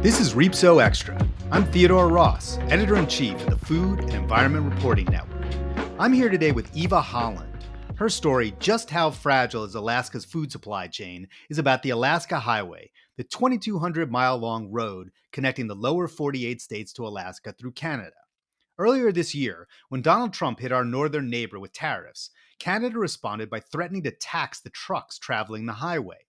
This is SOW Extra. I'm Theodore Ross, Editor-in-Chief of the Food and Environment Reporting Network. I'm here today with Eva Holland. Her story, Just How Fragile is Alaska's Food Supply Chain, is about the Alaska Highway, the 2,200-mile-long road connecting the lower 48 states to Alaska through Canada. Earlier this year, when Donald Trump hit our northern neighbor with tariffs, Canada responded by threatening to tax the trucks traveling the highway.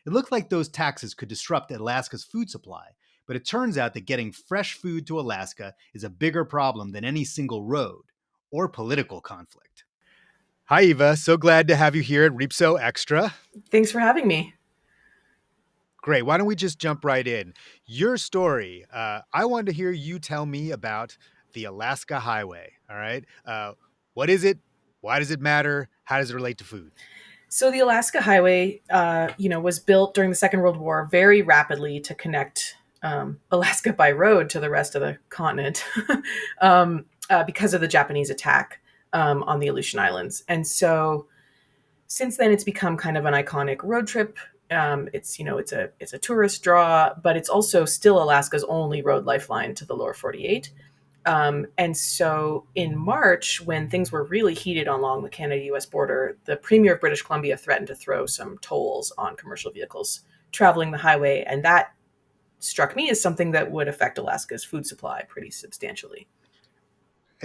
It looked like those taxes could disrupt Alaska's food supply, but it turns out that getting fresh food to Alaska is a bigger problem than any single road or political conflict. Hi, Eva. So glad to have you here at SOW Extra. Thanks for having me. Great. Why don't we just jump right in? Your story. I wanted to hear you tell me about the Alaska Highway. All right. What is it? Why does it matter? How does it relate to food? So the Alaska Highway, was built during the Second World War very rapidly to connect Alaska by road to the rest of the continent because of the Japanese attack on the Aleutian Islands. And so since then, it's become kind of an iconic road trip. It's a tourist draw, but it's also still Alaska's only road lifeline to the lower 48. And so in March, when things were really heated along the Canada-US border, the Premier of British Columbia threatened to throw some tolls on commercial vehicles traveling the highway. And that struck me as something that would affect Alaska's food supply pretty substantially.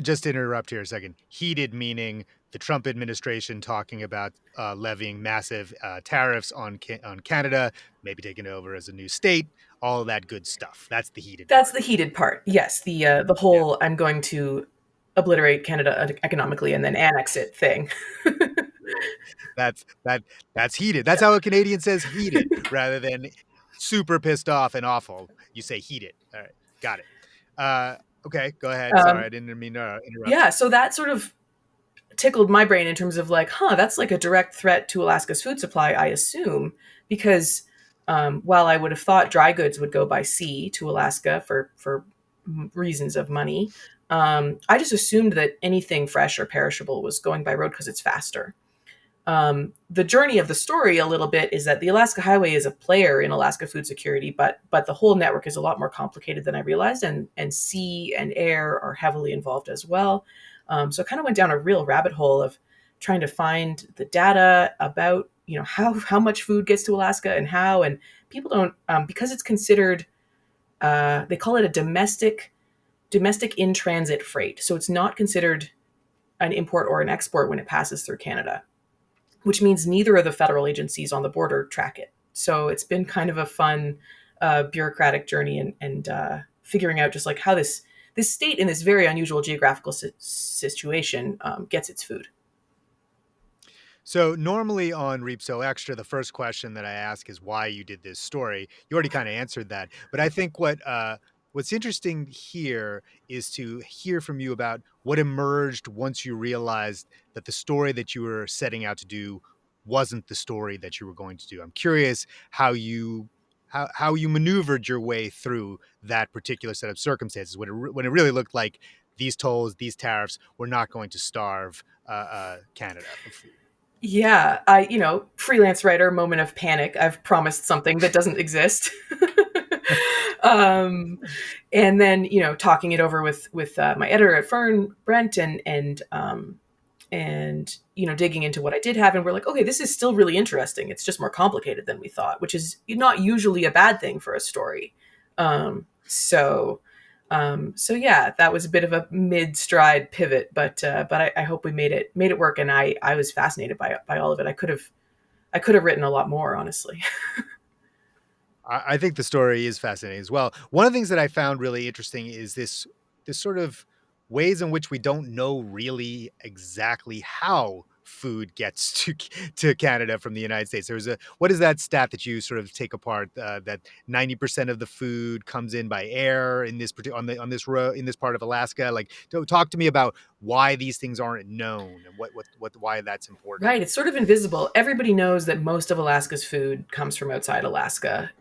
Just to interrupt here a second. Heated meaning the Trump administration talking about levying massive tariffs on Canada, maybe taking it over as a new state, all of that good stuff. That's the heated That's part. the heated part. Yes, the whole I'm going to obliterate Canada economically and then annex it thing. That's heated. That's how a Canadian says heated rather than super pissed off and awful. You say heated. All right, got it. Okay, go ahead. Sorry, I didn't mean to interrupt. Yeah, so that sort of tickled my brain in terms of like, that's like a direct threat to Alaska's food supply, I assume, because while I would have thought dry goods would go by sea to Alaska for reasons of money, I just assumed that anything fresh or perishable was going by road because it's faster. The journey of the story a little bit is that the Alaska Highway is a player in Alaska food security, but the whole network is a lot more complicated than I realized, and sea and air are heavily involved as well. So I kind of went down a real rabbit hole of trying to find the data about how much food gets to Alaska and how, and people don't because it's considered they call it a domestic in transit freight, so it's not considered an import or an export when it passes through Canada, which means neither of the federal agencies on the border track it. So it's been kind of a fun bureaucratic journey and figuring out just like how this state in this very unusual geographical situation gets its food. So normally on SOW Extra, the first question that I ask is why you did this story. You already kind of answered that, but I think what's interesting here is to hear from you about what emerged once you realized that the story that you were setting out to do wasn't the story that you were going to do. I'm curious how you maneuvered your way through that particular set of circumstances when it really looked like these tolls, these tariffs were not going to starve Canada of food. Yeah, freelance writer, moment of panic. I've promised something that doesn't exist. And then, talking it over with my editor at FERN, Brent, and digging into what I did have. And we're like, okay, this is still really interesting. It's just more complicated than we thought, which is not usually a bad thing for a story. So yeah, that was a bit of a mid-stride pivot, but I hope we made it work. And I was fascinated by all of it. I could have written a lot more, honestly. I think the story is fascinating as well. One of the things that I found really interesting is this sort of ways in which we don't know really exactly how food gets to Canada from the United States. What is that stat that you sort of take apart that 90% of the food comes in by air in this on this road in this part of Alaska? Like, talk to me about why these things aren't known and why that's important. Right, it's sort of invisible. Everybody knows that most of Alaska's food comes from outside Alaska.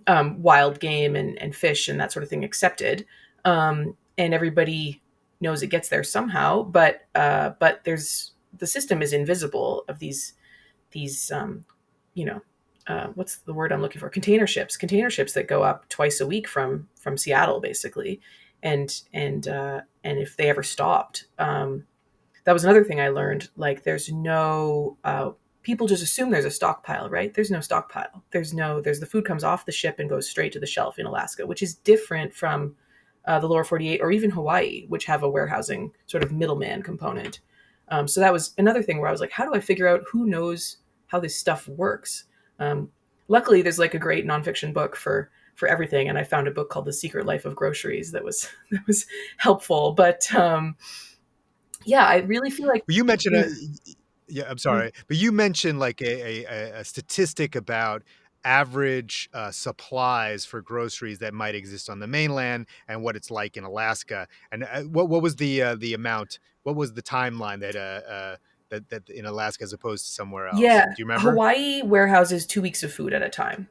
Wild game and fish and that sort of thing accepted, and everybody knows it gets there somehow. But the system is invisible of these what's the word I'm looking for? Container ships that go up twice a week from Seattle, basically, and if they ever stopped, that was another thing I learned. Like, there's no people just assume there's a stockpile, right? There's no stockpile. There's the food comes off the ship and goes straight to the shelf in Alaska, which is different from the lower 48 or even Hawaii, which have a warehousing sort of middleman component. So that was another thing where I was like, how do I figure out who knows how this stuff works? Um, Luckily, there's like a great nonfiction book for everything, and I found a book called The Secret Life of Groceries that was that was helpful. But yeah, I really feel like Well, you mentioned mm, yeah, I'm mm, sorry, but you mentioned like a statistic about average supplies for groceries that might exist on the mainland and what it's like in Alaska. And what was the amount? What was the timeline that in Alaska as opposed to somewhere else? yeah, Do you remember? Hawaii warehouses 2 weeks of food at a time.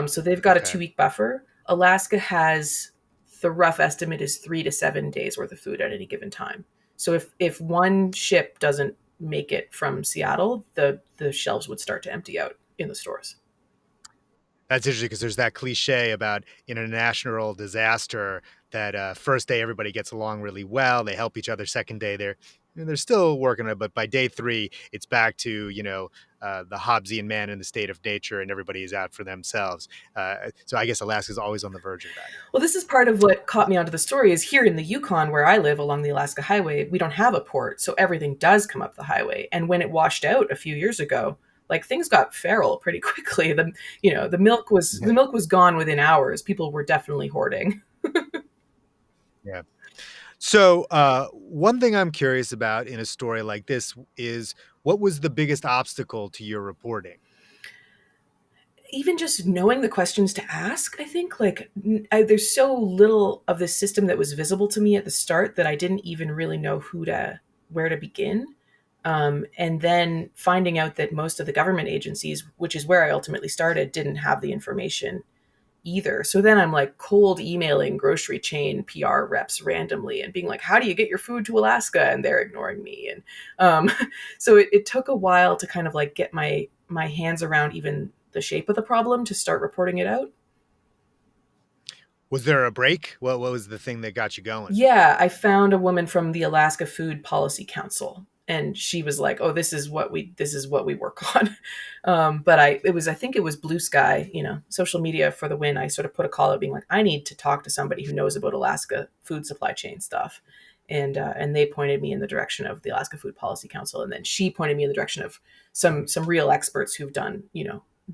So they've got a Okay. 2 week buffer. Alaska has, the rough estimate is 3 to 7 days worth of food at any given time. So if one ship doesn't make it from Seattle, the shelves would start to empty out in the stores. That's interesting because there's that cliche about in a national disaster that first day everybody gets along really well, they help each other. Second day they're still working on it, but by day three it's back to the Hobbesian man in the state of nature, and everybody is out for themselves. So I guess Alaska is always on the verge of that. Well, this is part of what caught me onto the story is here in the Yukon where I live along the Alaska Highway, we don't have a port, so everything does come up the highway. And when it washed out a few years ago, like things got feral pretty quickly. The milk was gone within hours. People were definitely hoarding. Yeah. So one thing I'm curious about in a story like this is what was the biggest obstacle to your reporting? Even just knowing the questions to ask, I think there's so little of this system that was visible to me at the start that I didn't even really know where to begin. And then finding out that most of the government agencies, which is where I ultimately started, didn't have the information either. So then I'm like cold emailing grocery chain PR reps randomly and being like, how do you get your food to Alaska? And they're ignoring me. And so it took a while to kind of like get my hands around even the shape of the problem to start reporting it out. Was there a break? What was the thing that got you going? Yeah, I found a woman from the Alaska Food Policy Council, and she was like, "Oh, this is what we work on." But I think it was Blue Sky, social media for the win. I sort of put a call out, being like, "I need to talk to somebody who knows about Alaska food supply chain stuff," and they pointed me in the direction of the Alaska Food Policy Council, and then she pointed me in the direction of some real experts who've done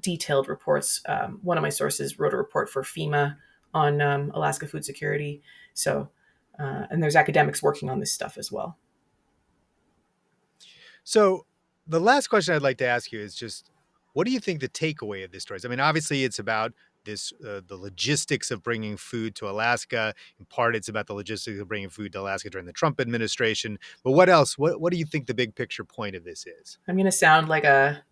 detailed reports. One of my sources wrote a report for FEMA on Alaska food security. So, and there's academics working on this stuff as well. So the last question I'd like to ask you is just, what do you think the takeaway of this story is? I mean, obviously it's about the logistics of bringing food to Alaska. In part, it's about the logistics of bringing food to Alaska during the Trump administration. But what else? What do you think the big picture point of this is? I'm going to sound like a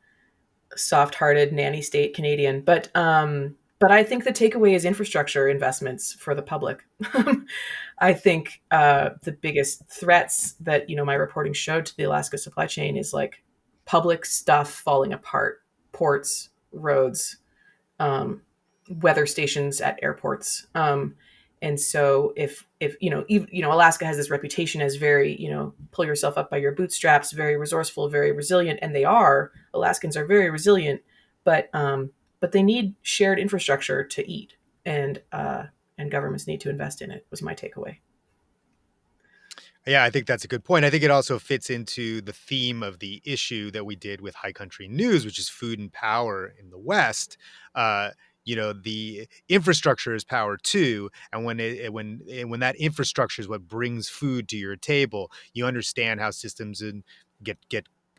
soft-hearted nanny state Canadian, but I think the takeaway is infrastructure investments for the public. I think the biggest threats that my reporting showed to the Alaska supply chain is like public stuff falling apart, ports, roads, um, weather stations at airports. And so if Alaska has this reputation as very pull yourself up by your bootstraps, very resourceful, very resilient, and they are. Alaskans are very resilient, but they need shared infrastructure to eat, and governments need to invest in it. Was my takeaway. Yeah, I think that's a good point. I think it also fits into the theme of the issue that we did with High Country News, which is food and power in the West. Uh, the infrastructure is power too, and when that infrastructure is what brings food to your table, you understand how systems get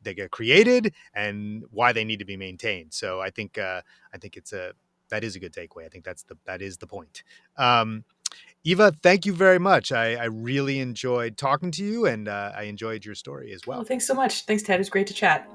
they get created and why they need to be maintained. So I think that is a good takeaway. I think that is the point. Eva, thank you very much. I really enjoyed talking to you, and I enjoyed your story as Oh, well. thanks so much. Thanks, Ted. It was great to chat.